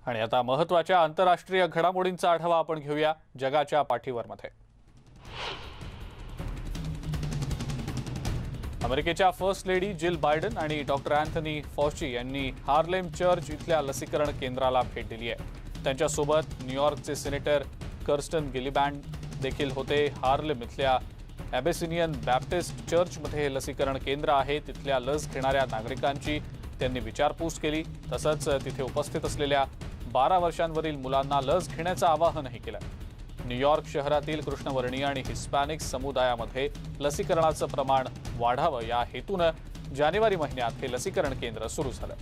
आणि आता महत्त्वाच्या आंतरराष्ट्रीय घडामोडींचा आढावा आपण घेऊया जगाच्या पाठीवरमध्ये। अमेरिकेच्या फर्स्ट लेडी जिल बायडन आणि डॉक्टर अँथनी फॉची यांनी हार्लेम चर्च इथल्या लसीकरण केंद्राला भेट दिली आहे। त्यांच्यासोबत न्यूयॉर्कचे सिनेटर कर्स्टन गिलिबँड देखील होते। हार्लेम इथल्या ॲबेसिनियन बॅप्टिस्ट चर्चमध्ये हे लसीकरण केंद्र आहे। तिथल्या लस घेणाऱ्या नागरिकांची त्यांनी विचारपूस केली। तसंच तिथे उपस्थित असलेल्या 12 वर्षांवरील मुलांना लस घेण्याचं आवाहनही केलं। न्यूयॉर्क शहरातील कृष्णवर्णीय आणि हिस्पॅनिक समुदायामध्ये लसीकरणाचं प्रमाण वाढावं या हेतूनं जानेवारी महिन्यात हे लसीकरण केंद्र सुरू झालं।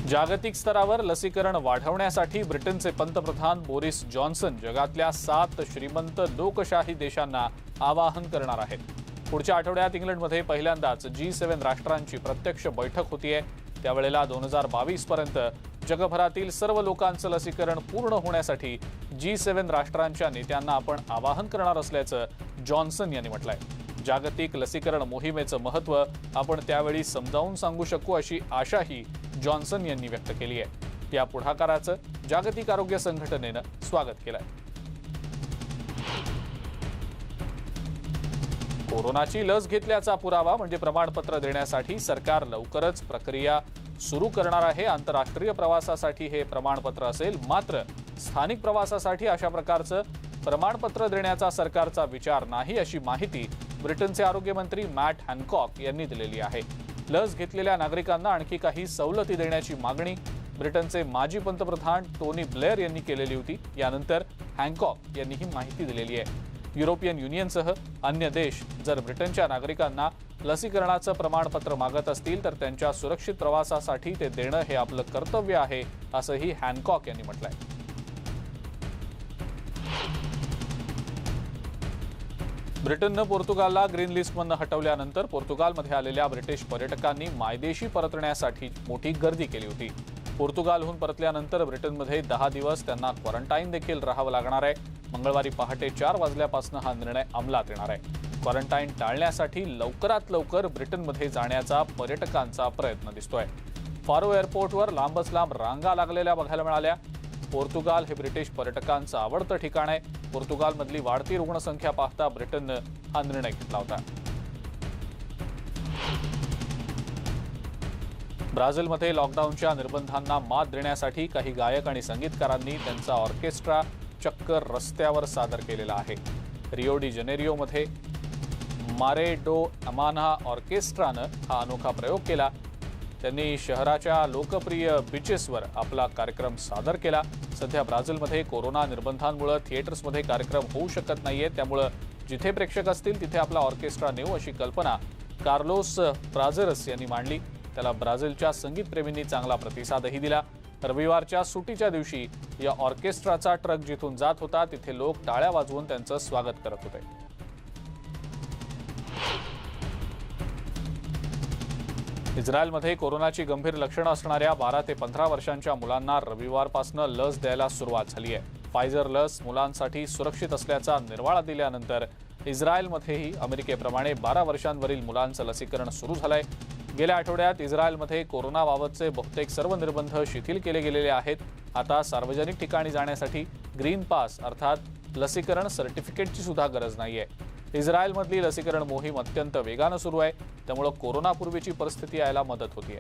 जागतिक स्तरावर लसीकरण वाढवण्यासाठी ब्रिटनचे पंतप्रधान बोरिस जॉन्सन जगातल्या 7 श्रीमंत लोकशाही देशांना आवाहन करणार आहेत। पुढच्या आठवड्यात इंग्लंडमध्ये पहिल्यांदाच G7 राष्ट्रांची प्रत्यक्ष बैठक होतीये। त्यावेळेला 2022 पर्यंत जगभरातील सर्व लोकांचं लसीकरण पूर्ण होण्यासाठी G7 राष्ट्रांच्या नेत्यांना आपण आवाहन करणार असल्याचं जॉन्सन यांनी म्हटलंय। जागतिक लसीकरण मोहिमेचं महत्त्व आपण त्यावेळी समजावून सांगू शकू अशी आशाही जॉन्सन यांनी व्यक्त केली आहे। या पुढाकाराचं जागतिक आरोग्य संघटनेनं स्वागत केलंय। कोरोनाची लस घेतल्याचा पुरावा म्हणजे प्रमाणपत्र देण्यासाठी सरकार लवकरच प्रक्रिया सुरू करणार आहे। आंतरराष्ट्रीय प्रवासासाठी हे प्रमाणपत्र असेल, मात्र स्थानिक प्रवासासाठी अशा प्रकारचं प्रमाणपत्र देण्याचा सरकारचा विचार नाही अशी माहिती ब्रिटनचे आरोग्य मंत्री मॅट हॅनकॉक यांनी दिलेली आहे। लस घेतलेल्या नागरिकांना आणखी काही सवलती देण्याची मागणी ब्रिटनचे माजी पंतप्रधान टोनी ब्लेअर यांनी केलेली होती। यानंतर हॅनकॉक यांनी ही माहिती दिलेली आहे। युरोपियन युनियनसह अन्य देश जर ब्रिटनच्या नागरिकांना लसीकरणाचं प्रमाणपत्र मागत असतील तर त्यांच्या सुरक्षित प्रवासासाठी ते देणं हे आपलं कर्तव्य आहे असंही हॅनकॉक यांनी म्हटलंय। ब्रिटननं पोर्तुगालला ग्रीन लिस्टमधून हटवल्यानंतर पोर्तुगालमध्ये आलेल्या ब्रिटिश पर्यटकांनी मायदेशी परतण्यासाठी मोठी गर्दी केली होती। पोर्तुगालहून परतल्यानंतर ब्रिटनमध्ये 10 दिवस त्यांना क्वारंटाईन देखील राहावं लागणार आहे। मंगळवारी पहाटे 4 वाजल्यापासून हा निर्णय अंमलात येणार आहे। क्वारंटाईन टाळण्यासाठी लवकरात लवकर ब्रिटनमध्ये जाण्याचा पर्यटकांचा प्रयत्न दिसतोय। फारो एअरपोर्टवर लांबच लांब रांगा लागलेल्या बघायला मिळाल्या। पोर्तुगाल हे ब्रिटिश पर्यटकांचं आवडतं ठिकाण आहे। पोर्तुगालमधली वाढती रुग्णसंख्या पाहता ब्रिटननं हा निर्णय घेतला होता। ब्राझीलमध्ये लॉकडाऊनच्या निर्बंधांना मात देण्यासाठी काही गायक आणि संगीतकारांनी त्यांचा ऑर्केस्ट्रा चक्क रस्त्यावर सादर केलेला आहे। रिओ डी जेनेरिओमध्ये मारे डो अमाना ऑर्केस्ट्रानं हा अनोखा प्रयोग केला। त्यांनी शहराच्या लोकप्रिय बीचेसवर आपला कार्यक्रम सादर केला। सध्या ब्राझीलमध्ये कोरोना निर्बंधांमुळे थिएटर्समध्ये कार्यक्रम होऊ शकत नाहीये, त्यामुळे जिथे प्रेक्षक असतील तिथे आपला ऑर्केस्ट्रा नेऊ अशी कल्पना कार्लोस प्राझेरस यांनी मांडली। त्याला ब्राझीलच्या संगीतप्रेमींनी चांगला प्रतिसादही दिला। रविवारच्या सुट्टीच्या दिवशी या ऑर्केस्ट्राचा ट्रक जिथून जात होता तिथे लोक टाळ्या वाजवून त्यांचं स्वागत करत होते। इस्रायलमध्ये कोरोनाची गंभीर लक्षणं असणाऱ्या 12 ते 15 वर्षांच्या मुलांना रविवारपासून लस द्यायला सुरुवात झाली आहे। फायझर लस मुलांसाठी सुरक्षित असल्याचा निर्वाळा दिल्यानंतर इस्रायलमध्येही अमेरिकेप्रमाणे 12 वर्षांवरील मुलांचं लसीकरण सुरू झालंय। गेल्या आठवड्यात इस्रायलमध्ये कोरोनाबाबतचे बहुतेक सर्व निर्बंध शिथिल केले गेलेले आहेत। आता सार्वजनिक ठिकाणी जाण्यासाठी ग्रीन पास अर्थात लसीकरण सर्टिफिकेटची सुद्धा गरज नाहीये। इस्रायलमधली लसीकरण मोहीम अत्यंत वेगानं सुरू आहे, त्यामुळे कोरोनापूर्वीची परिस्थिती यायला मदत होतीये।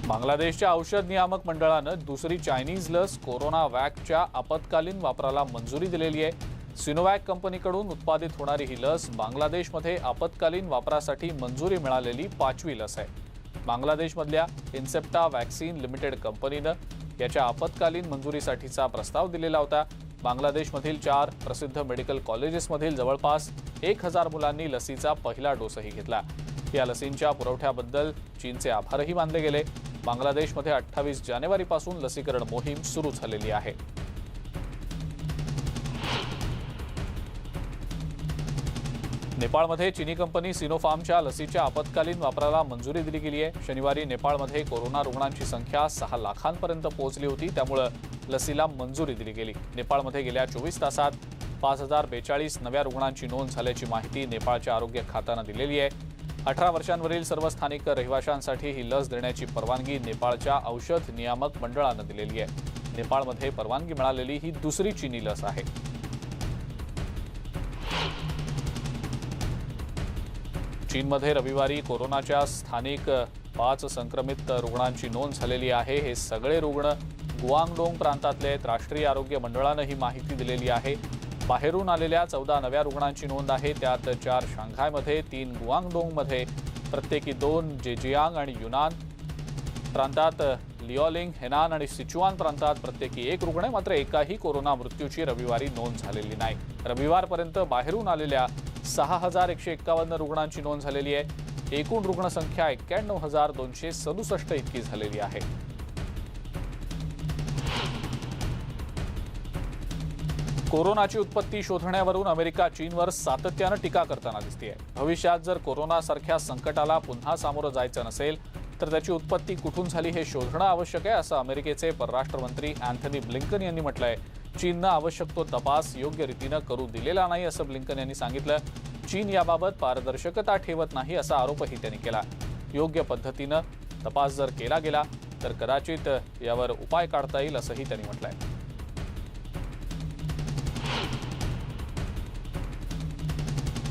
बांगलादेशच्या औषध नियामक मंडळानं दुसरी चायनीज लस कोरोना वॅकच्या आपत्कालीन वापराला मंजुरी दिलेली आहे। सिनोवॅक कंपनीकडून उत्पादित होणारी ही लस बांगलादेशमध्ये आपत्कालीन वापरासाठी मंजुरी मिळालेली 5वी लस आहे। बांगलादेशमधल्या इन्सेप्टा वॅक्सिन लिमिटेड कंपनीनं याच्या आपत्कालीन मंजुरीसाठीचा प्रस्ताव दिलेला होता। बांगलादेशमधील 4 प्रसिद्ध मेडिकल कॉलेजेसमधील जवळपास 1000 मुलांनी लसीचा पहिला डोसही घेतला। या लसींच्या पुरवठ्याबद्दल चीनचे आभारही मानले गेले। बांगलादेशमध्ये 28 जानेवारीपासून लसीकरण मोहीम सुरू झालेली आहे। नेपाळमध्ये चीनी कंपनी सिनोफार्मच्या लसीच्या आपत्कालीन वापराला मंजुरी दिली गेली आहे। शनिवारी नेपाळमध्ये कोरोना रुग्णांची संख्या 6 लाखांपर्यंत पोहोचली होती, त्यामुळे लसीला मंजुरी दिली गेली। नेपाळमध्ये गेल्या 24 तासात 5042 नव्या रुग्णांची नोंद झाल्याची माहिती नेपाळच्या आरोग्य खात्यानं दिलेली आहे. 18 वर्षांवरील सर्व स्थानिक रहिवाशांसाठी ही लस देण्याची परवानगी नेपाळच्या औषध नियामक मंडळानं दिलेली आहे. नेपाळमध्ये परवानगी मिळालेली ही दुसरी चीनी लस आहे. चीनमध्ये रविवारी कोरोनाच्या स्थानिक 5 संक्रमित रुग्णांची नोंद झालेली आहे. हे सगळे रुग्ण गुआंगडोंग प्रांतातले आहेत. राष्ट्रीय आरोग्य मंडळानं ही माहिती दिलेली आहे. बाहेरून आलेल्या 14 नव्या रुग्णांची नोंद आहे. त्यात 4 शांघायमध्ये, 3 गुआंगडोंगमध्ये, प्रत्येकी 2 जेजियांग आणि युनान प्रांतात, लिओलिंग, हेनान आणि सिचुआन प्रांतात प्रत्येकी 1 रुग्ण आहे. मात्र एकाही कोरोना मृत्यूची रविवारी नोंद झालेली नाही. रविवारपर्यंत बाहेरून आलेल्या 6151 रुग्णांची नोंद झालेली आहे. एकूण रुग्णसंख्या 91,267 इतकी झालेली आहे. कोरोनाची उत्पत्ती शोधण्यावरून अमेरिका चीनवर सातत्यानं टीका करताना दिसतेय. भविष्यात जर कोरोनासारख्या संकटाला पुन्हा सामोरं जायचं नसेल तर त्याची उत्पत्ती कुठून झाली हे शोधणं आवश्यक आहे, असं अमेरिकेचे परराष्ट्र मंत्री अँथनी ब्लिंकन यांनी म्हटलंय. चीननं आवश्यक तो तपास योग्य रीतीनं करू दिलेला नाही, असं ब्लिंकन यांनी सांगितलं. चीन याबाबत पारदर्शकता ठेवत नाही असा आरोपही त्यांनी केला. योग्य पद्धतीनं तपास जर केला गेला तर कदाचित यावर उपाय काढता येईल, असंही त्यांनी म्हटलंय.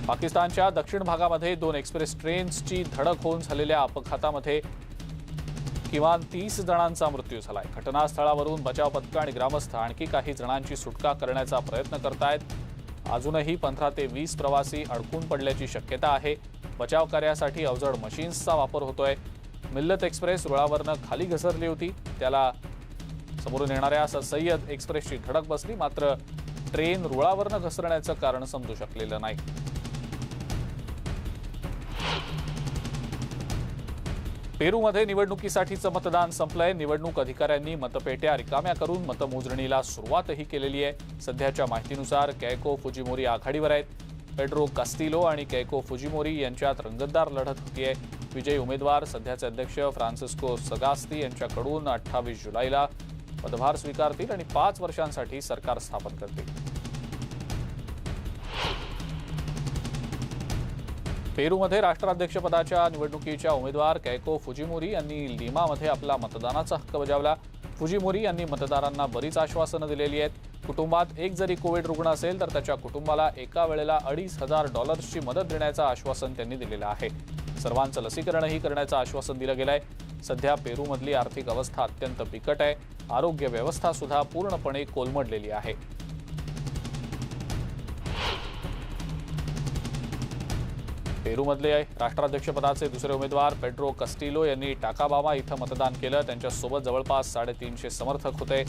पाकिस्तानच्या दक्षिण भागामध्ये 2 एक्सप्रेस ट्रेन्सची धडक होऊन झालेल्या अपघातामध्ये किमान 30 जणांचा मृत्यू झालाय. घटनास्थळावरून बचाव पथकं आणि ग्रामस्थ आणखी काही जणांची सुटका करण्याचा प्रयत्न करतायत. अजूनही 15 ते 20 प्रवासी अडकून पडल्याची शक्यता आहे. बचाव कार्यासाठी अवजड मशीन्सचा वापर होतोय. मिल्लत एक्सप्रेस रुळावरनं खाली घसरली होती. त्याला समोरून येणाऱ्या सय्यद एक्सप्रेसची धडक बसली. मात्र ट्रेन रुळावरनं घसरण्याचं कारण समजू शकलेलं नाही. पेरूमध्ये निवडणुकीसाठीचं मतदान संपलंय. निवडणूक अधिकाऱ्यांनी मतपेट्या रिकाम्या करून मतमोजणीला सुरुवातही केलेली आहे. सध्याच्या माहितीनुसार केइको फुजिमोरी आघाडीवर आहेत. पेड्रो कास्टिलो आणि केइको फुजिमोरी यांच्यात रंगतदार लढत होतीये. विजयी उमेदवार सध्याचे अध्यक्ष फ्रान्सिस्को सगास्ती यांच्याकडून 28 जुलैला पदभार स्वीकारतील आणि 5 वर्षांसाठी सरकार स्थापन करतील. पेरूमध्ये राष्ट्राध्यक्षपदाच्या निवडणुकीच्या उमेदवार केइको फुजिमोरी यांनी लिमामध्ये आपला मतदानाचा हक्क बजावला. फुजिमोरी यांनी मतदारांना बरीच आश्वासनं दिलेली आहेत. कुटुंबात एक जरी कोविड रुग्ण असेल तर त्याच्या कुटुंबाला एका वेळेला $2,500ची मदत देण्याचं आश्वासन त्यांनी दिलेलं आहे. सर्वांचं लसीकरणही करण्याचं आश्वासन दिलं गेलंय. सध्या पेरूमधली आर्थिक अवस्था अत्यंत बिकट आहे. आरोग्य व्यवस्था सुद्धा पूर्णपणे कोलमडलेली आहे. पेरूमधले राष्ट्राध्यक्षपदाचे दुसरे उमेदवार पेड्रो कास्टिलो यांनी टाकाबामा इथं मतदान केलं. त्यांच्यासोबत जवळपास 350 समर्थक होते.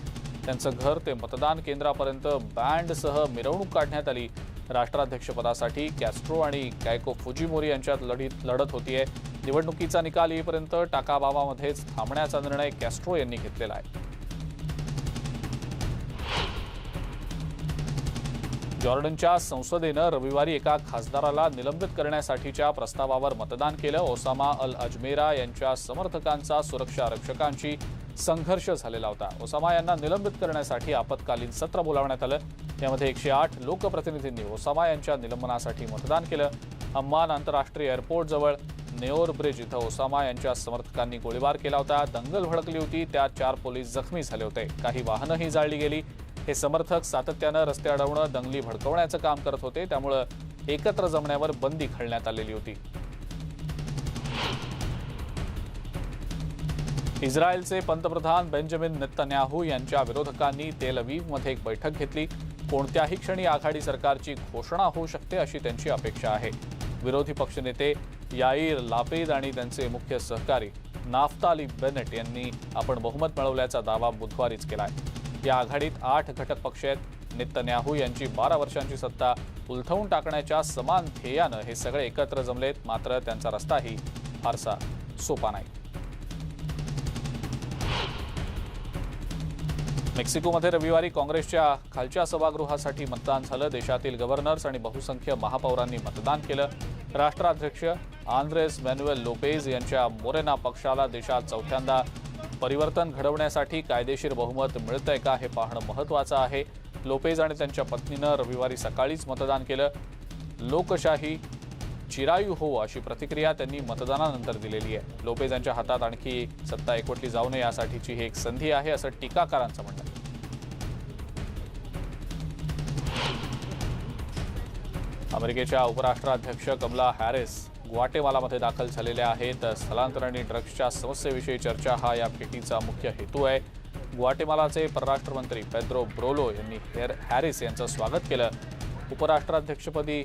त्यांचं घर ते मतदान केंद्रापर्यंत बँडसह मिरवणूक काढण्यात आली. राष्ट्राध्यक्षपदासाठी कॅस्ट्रो आणि केइको फुजिमोरी यांच्यात लढत होतीये. निवडणुकीचा निकाल येईपर्यंत टाकाबामामध्येच थांबण्याचा निर्णय कॅस्ट्रो यांनी घेतलेला आहे. जॉर्डनच्या संसदेनं रविवारी एका खासदाराला निलंबित करण्यासाठीच्या प्रस्तावावर मतदान केलं. ओसामा अल अजमेरा यांच्या समर्थकांचा सुरक्षा रक्षकांशी संघर्ष झालेला होता. ओसामा यांना निलंबित करण्यासाठी आपत्कालीन सत्र बोलावण्यात आलं. यामध्ये 108 लोकप्रतिनिधींनी ओसामा यांच्या निलंबनासाठी मतदान केलं. अम्मान आंतरराष्ट्रीय एअरपोर्ट जवळ नेओर ब्रिज इथं ओसामा यांच्या समर्थकांनी गोळीबार केला होता. दंगल भडकली होती. त्यात 4 पोलीस जखमी झाले होते. काही वाहनंही जाळली गेली. हे समर्थक सातत्यानं रस्ते अडवणं, दंगली भडकवण्याचं काम करत होते. त्यामुळे एकत्र जमण्यावर बंदी घालण्यात आलेली होती. इस्रायलचे पंतप्रधान बेंजामिन नेतन्याहू यांच्या विरोधकांनी तेल अवीवमध्ये एक बैठक घेतली. कोणत्याही क्षणी आघाडी सरकारची घोषणा होऊ शकते अशी त्यांची अपेक्षा आहे. विरोधी पक्षनेते याईर लापिद आणि त्यांचे मुख्य सहकारी नाफ्ताली बेनेट यांनी आपण बहुमत मिळवल्याचा दावा बुधवारीच केलाय. या आघाडीत 8 घटक पक्ष आहेत. नेतन्याहू यांची 12 वर्षांची सत्ता उलथवून टाकण्याच्या समान ध्येयानं हे सगळे एकत्र जमलेत. मात्र त्यांचा रस्ताही फारसा सोपा नाही. मेक्सिकोमध्ये रविवारी काँग्रेसच्या खालच्या सभागृहासाठी मतदान झालं. देशातील गव्हर्नर्स आणि बहुसंख्य महापौरांनी मतदान केलं. राष्ट्राध्यक्ष आंद्रेस मॅन्युएल लोपेज यांच्या मोरेना पक्षाला देशात चौथ्यांदा परिवर्तन घडवण्यासाठी कायदेशीर बहुमत मिळतंय का हे पाहणं महत्त्वाचं आहे. लोपेज आणि त्यांच्या पत्नीनं रविवारी सकाळीच मतदान केलं. लोकशाही चिरायू हो अशी प्रतिक्रिया त्यांनी मतदानानंतर दिलेली आहे. लोपेज यांच्या हातात आणखी सत्ता एकवटली जाऊ नये यासाठीची ही एक संधी आहे असं टीकाकारांचं म्हणणं आहे. अमेरिकेच्या उपराष्ट्राध्यक्ष कमला हॅरिस ग्वाटेमालामध्ये दाखल झालेल्या आहेत. स्थलांतर आणि ड्रग्सच्या समस्येविषयी चर्चा हा या भेटीचा मुख्य हेतू आहे. ग्वाटेमालाचे परराष्ट्र मंत्री पेद्रो ब्रोलो यांनी हॅरिस यांचं स्वागत केलं. उपराष्ट्राध्यक्षपदी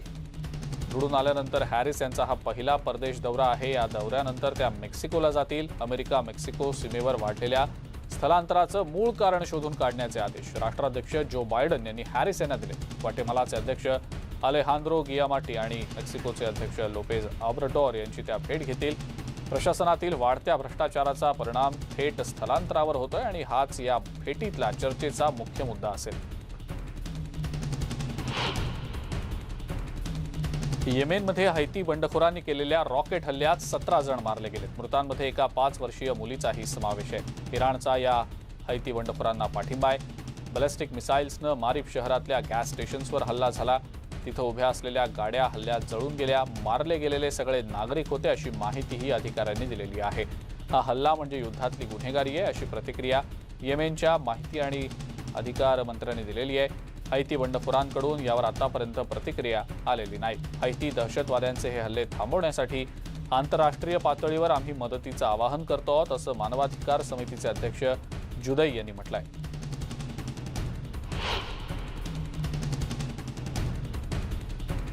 निवडून आल्यानंतर हॅरिस यांचा हा पहिला परदेश दौरा आहे. या दौऱ्यानंतर त्या मेक्सिकोला जातील. अमेरिका मेक्सिको सीमेवर वाढलेल्या स्थलांतराचं मूळ कारण शोधून काढण्याचे आदेश राष्ट्राध्यक्ष जो बायडन यांनी हॅरिस यांना दिले. ग्वाटेमालाचे अध्यक्ष अलेहांद्रो गियामाटी आणि मेक्सिकोचे अध्यक्ष लोपेज ऑब्राडोर यांची त्या भेट घेतील. प्रशासनातील वाढत्या भ्रष्टाचाराचा परिणाम थेट स्थलांतरावर होतोय आणि हाच या भेटीतला चर्चेचा मुख्य मुद्दा असेल. येमेनमध्ये हैती बंडखोरांनी केलेल्या रॉकेट हल्ल्यात 17 जण मारले गेलेत. मृतांमध्ये एका 5 वर्षीय मुलीचाही समावेश आहे. इराणचा या हैती बंडखोरांना पाठिंबा आहे. बॅलिस्टिक मिसाईल्सनं मारीफ शहरातल्या गॅस स्टेशन्सवर हल्ला झाला. तिथं उभ्या असलेल्या गाड्या हल्ल्यात जळून गेल्या. मारले गेलेले सगळे नागरिक होते अशी माहितीही अधिकाऱ्यांनी दिलेली आहे. हा हल्ला म्हणजे युद्धातली गुन्हेगारी आहे अशी प्रतिक्रिया येमेनच्या माहिती आणि अधिकार मंत्र्यांनी दिलेली आहे. हैती बंडखोरांकडून यावर आतापर्यंत प्रतिक्रिया आलेली नाही. हैती दहशतवाद्यांचे हे हल्ले थांबवण्यासाठी आंतरराष्ट्रीय पातळीवर आम्ही मदतीचं आवाहन करतो आहोत असं मानवाधिकार समितीचे अध्यक्ष जुदै यांनी म्हटलंय.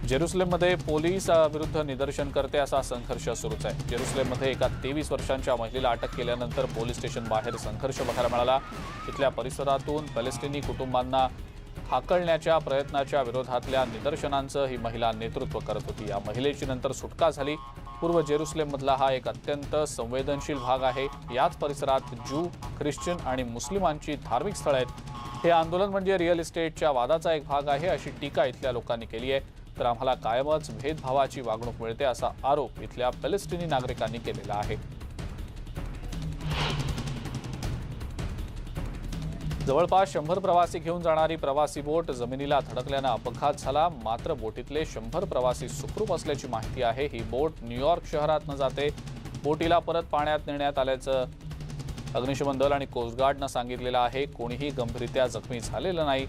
जेरुसलेममध्ये पोलीस विरुद्ध निदर्शनकर्ते असा संघर्ष सुरूच आहे. जेरुसलेममध्ये एका 23 वर्षांच्या महिलेला अटक केल्यानंतर पोलीस स्टेशन बाहेर संघर्ष बघायला मिळाला. इथल्या परिसरातून पॅलेस्टिनी कुटुंबांना हाकलण्याच्या प्रयत्नाच्या विरोधातल्या निदर्शनांचं ही महिला नेतृत्व करत होती. या महिलेची नंतर सुटका झाली. पूर्व जेरुसलेममधला हा एक अत्यंत संवेदनशील भाग आहे. याच परिसरात ज्यू, ख्रिश्चन आणि मुस्लिमांची धार्मिक स्थळं आहेत. हे आंदोलन म्हणजे रिअल इस्टेटच्या वादाचा एक भाग आहे अशी टीका इथल्या लोकांनी केली आहे. तर आम्हाला कायमच भेदभावाची वागणूक मिळते असा आरोप इथल्या पॅलेस्टिनी नागरिकांनी केलेला आहे. जवळपास 100 प्रवासी घेऊन जाणारी प्रवासी बोट जमिनीला धडकल्यानं अपघात झाला. मात्र बोटीतले 100 प्रवासी सुखरूप असल्याची माहिती आहे. ही बोट न्यूयॉर्क शहरातनं जाते. बोटीला परत पाण्यात नेण्यात आल्याचं अग्निशमन दल आणि कोस्टगार्डनं सांगितलेलं आहे. कोणीही गंभीररित्या जखमी झालेलं नाही.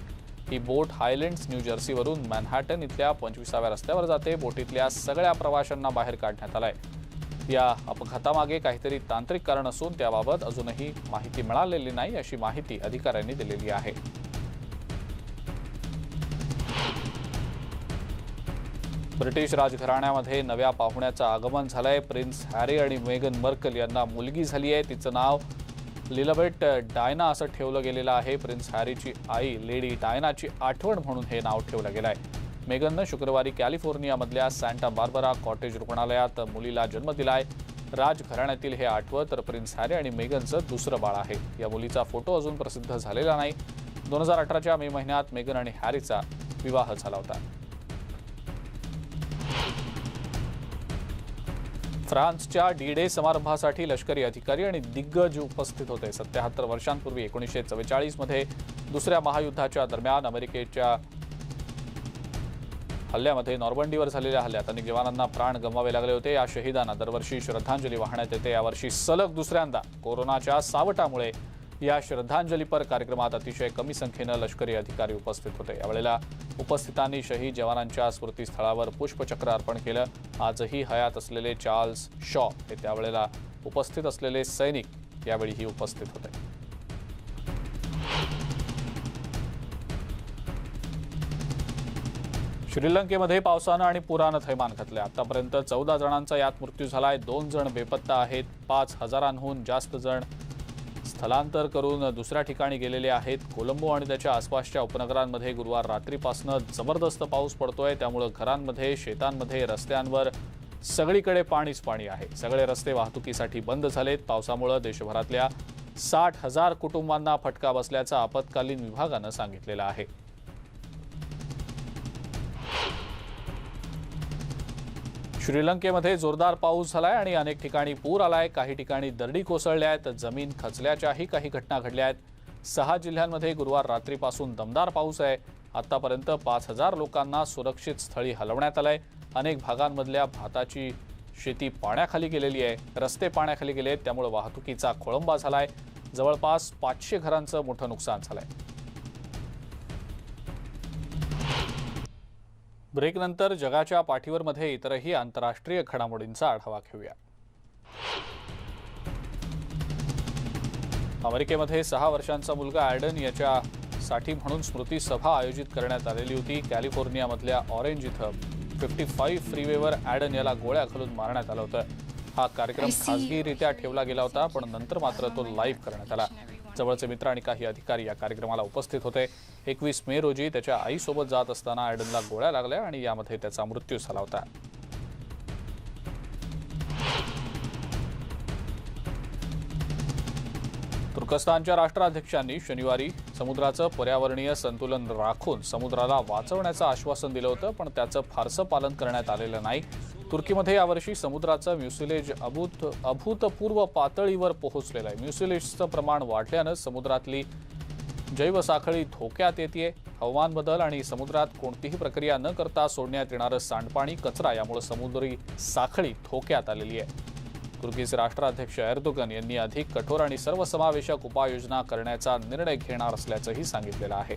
ही बोट हायलँड्स न्यू जर्सीवरून मॅनहॅटन इथल्या 25व्या रस्त्यावर जाते. बोटीतल्या सगळ्या प्रवाशांना बाहेर काढण्यात आलंय. या अपघातामागे काहीतरी तांत्रिक कारण असून त्याबाबत अजूनही माहिती मिळालेली नाही अशी माहिती अधिकाऱ्यांनी दिलेली आहे. ब्रिटिश राजघराण्यामध्ये नव्या पाहुण्याचं आगमन झालंय. प्रिन्स हॅरी आणि मेगन मर्कल यांना मुलगी झाली आहे. तिचं नाव लिलिबेट डायना असं ठेवलं गेलेलं आहे. प्रिन्स हॅरीची आई लेडी डायनाची आठवण म्हणून हे नाव ठेवलं गेलं आहे. मेगननं शुक्रवारी कॅलिफोर्नियामधल्या सँटा बार्बरा कॉटेज रुग्णालयात मुलीला जन्म दिलाय. राजघराण्यातील हे 8वं तर प्रिन्स हॅरी आणि मेगनचं दुसरं बाळ आहे. या मुलीचा फोटो अजून प्रसिद्ध झालेला नाही. 2018च्या मे महिन्यात मेगन आणि हॅरीचा विवाह झाला होता. फ्रान्सच्या डी-डे समारंभासाठी लष्करी अधिकारी आणि दिग्गज उपस्थित होते. 77 वर्षांपूर्वी 1944 मध्ये दुसऱ्या महायुद्धाच्या दरम्यान अमेरिकेच्या हल्ल्यामध्ये नॉर्मंडीवर झालेल्या हल्ल्यात अनेक जवानांना प्राण गमवावे लागले होते. या शहीदांना दरवर्षी श्रद्धांजली वाहण्यात येते. यावर्षी सलग दुसऱ्यांदा कोरोनाच्या सावटामुळे या श्रद्धांजलीपर कार्यक्रमात अतिशय कमी संख्येनं लष्करी अधिकारी उपस्थित होते. यावेळेला उपस्थितांनी शहीद जवानांच्या स्मृतीस्थळावर पुष्पचक्र अर्पण केलं. आजही हयात असलेले चार्ल्स शॉ हे त्यावेळेला उपस्थित असलेले सैनिक यावेळीही उपस्थित होते. श्रीलंकेमध्ये पावसानं आणि पुरानं थैमान घातलं. आतापर्यंत 14 जणांचा यात मृत्यू झालाय. 2 जण बेपत्ता आहेत. 5,000हून जास्त जण स्थलांतर करून दुसऱ्या ठिकाणी गेलेले आहेत. कोलंबो आणि त्याच्या आसपासच्या उपनगरांमध्ये गुरुवार रात्रीपासून जबरदस्त पाऊस पडतोय. त्यामुळे घरांमध्ये, शेतांमध्ये, रस्त्यांवर सगळीकडे पाणीच पाणी आहे. सगळे रस्ते वाहतुकीसाठी बंद झालेत. पावसामुळे देशभरातल्या 60,000 कुटुंबांना फटका बसल्याचं आपत्कालीन विभागानं सांगितलेलं आहे. श्रीलंकेमध्ये जोरदार पाऊस झालाय आणि अनेक ठिकाणी पूर आलाय. काही ठिकाणी दरडी कोसळल्या आहेत. जमीन खचल्याच्याही काही घटना घडल्या आहेत. 6 जिल्ह्यांमध्ये गुरुवार रात्रीपासून दमदार पाऊस आहे। आतापर्यंत 5000 लोकांना सुरक्षित स्थळी हलवण्यात आलंय। अनेक भागांमधल्या भाताची शेती पाण्याखाली गेलेली आहे। रस्ते पाण्याखाली गेलेत, त्यामुळे वाहतुकीचा खोळंबा झालाय। जवळपास 500 घरांचं मोठं नुकसान झालंय। ब्रेकनंतर जगाच्या पाठीवरमध्ये इतरही आंतरराष्ट्रीय घडामोडींचा आढावा घेऊया। अमेरिकेमध्ये 6 वर्षांचा मुलगा ॲडन याच्यासाठी म्हणून स्मृती सभा आयोजित करण्यात आलेली होती। कॅलिफोर्नियामधल्या ऑरेंज इथं 55 फ्रीवेवर ॲडन याला गोळ्या घालून मारण्यात आलं होतं। हा कार्यक्रम खासगीरित्या ठेवला गेला होता, पण नंतर मात्र तो लाईव्ह करण्यात आला। जवळचे मित्र आणि काही अधिकारी या कार्यक्रमाला उपस्थित होते। 21 मे रोजी त्याच्या आईसोबत जात असताना ॲडनला गोळ्या लागल्या आणि यामध्ये त्याचा मृत्यू झाला होता। तुर्कस्तानच्या राष्ट्राध्यक्षांनी शनिवारी समुद्राचं पर्यावरणीय संतुलन राखून समुद्राला वाचवण्याचं आश्वासन दिलं होतं, पण त्याचं फारसं पालन करण्यात आलेलं नाही। तुर्कीमध्ये यावर्षी समुद्राचं म्युसिलेज अभूतपूर्व पातळीवर पोहोचलेलं आहे। म्युसिलेजचं प्रमाण वाढल्यानं समुद्रातली जैवसाखळी धोक्यात येते। हवामान बदल आणि समुद्रात कोणतीही प्रक्रिया न करता सोडण्यात येणारं सांडपाणी, कचरा यामुळे समुद्री साखळी धोक्यात आलेली आहे। तुर्कीचे राष्ट्राध्यक्ष एर्दोगन यांनी अधिक कठोर आणि सर्वसमावेशक उपाययोजना करण्याचा निर्णय घेणार असल्याचंही सांगितलेलं आहे।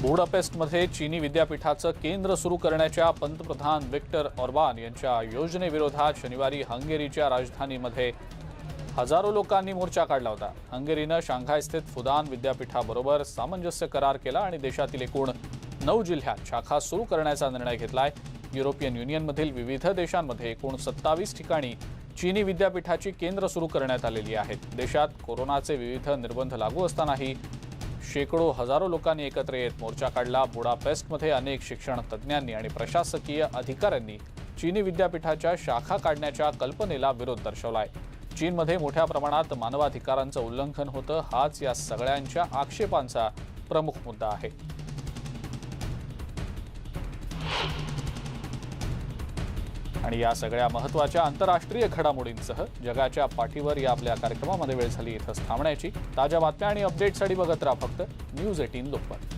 बुडापेस्टमध्ये चीनी विद्यापीठाचं केंद्र सुरू करण्याच्या पंतप्रधान विक्टर ऑर्बान यांच्या योजनेविरोधात शनिवारी हंगेरीच्या राजधानीमध्ये हजारो लोकांनी मोर्चा काढला होता। हंगेरीनं शांघाय स्थित फुदान विद्यापीठाबरोबर सामंजस्य करार केला आणि देशातील एकूण 9 जिल्ह्यात शाखा सुरू करण्याचा निर्णय घेतलाय। युरोपियन युनियनमधील विविध देशांमध्ये एकूण 27 ठिकाणी चीनी विद्यापीठाची केंद्र सुरू करण्यात आलेली आहेत। देशात कोरोनाचे विविध निर्बंध लागू असतानाही शेकडो हजारो लोकांनी एकत्र येत मोर्चा काढला। बुडापेस्टमध्ये अनेक शिक्षण तज्ज्ञांनी आणि प्रशासकीय अधिकाऱ्यांनी चीनी विद्यापीठाच्या शाखा काढण्याच्या कल्पनेला विरोध दर्शवलाय। चीनमध्ये मोठ्या प्रमाणात मानवाधिकारांचं उल्लंघन होतं, हाच या सगळ्यांच्या आक्षेपांचा प्रमुख मुद्दा आहे। आणि या सगळ्या महत्त्वाच्या आंतरराष्ट्रीय घडामोडींसह जगाच्या पाठीवर या आपल्या कार्यक्रमामध्ये वेळ झाली इथंच थांबण्याची। ताज्या बातम्या आणि अपडेट्ससाठी बघत राहा फक्त न्यूज 18 लोकमत।